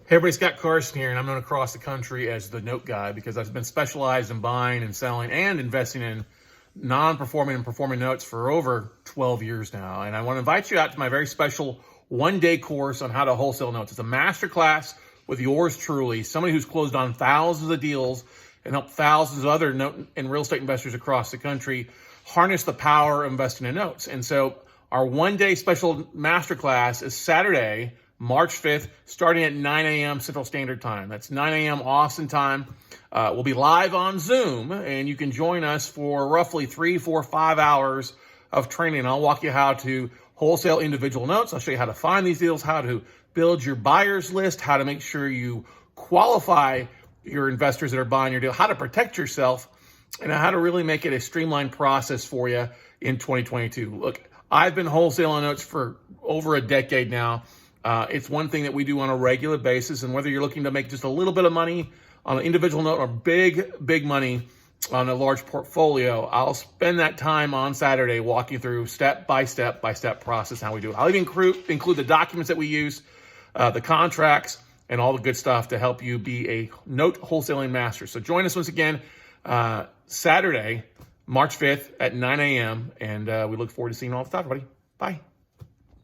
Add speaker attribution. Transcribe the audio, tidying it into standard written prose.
Speaker 1: Hey everybody, Scott Carson here, and I'm known across the country as the note guy because I've been specialized in buying and selling and investing in non-performing and performing notes for over 12 years now. And I want to invite you out to my very special one-day course on how to wholesale notes. It's a masterclass with yours truly, somebody who's closed on thousands of deals and helped thousands of other note and real estate investors across the country harness the power of investing in notes. And so our one-day special masterclass is Saturday, March 5th, starting at 9 a.m. Central Standard Time. That's 9 a.m. Austin time. We'll be live on Zoom, and you can join us for roughly 3, 4, 5 hours of training. I'll walk you how to wholesale individual notes. I'll show you how to find these deals, how to build your buyer's list, how to make sure you qualify your investors that are buying your deal, how to protect yourself, and how to really make it a streamlined process for you in 2022. Look, I've been wholesaling notes for over a decade now. It's one thing that we do on a regular basis, and whether you're looking to make just a little bit of money on an individual note or big money on a large portfolio, I'll spend that time on Saturday walking through step by step process how we do it. I'll even include the documents that we use, the contracts, and all the good stuff to help you be a note wholesaling master. So join us once again Saturday, March 5th at 9 a.m., and we look forward to seeing you all the time, everybody. Bye.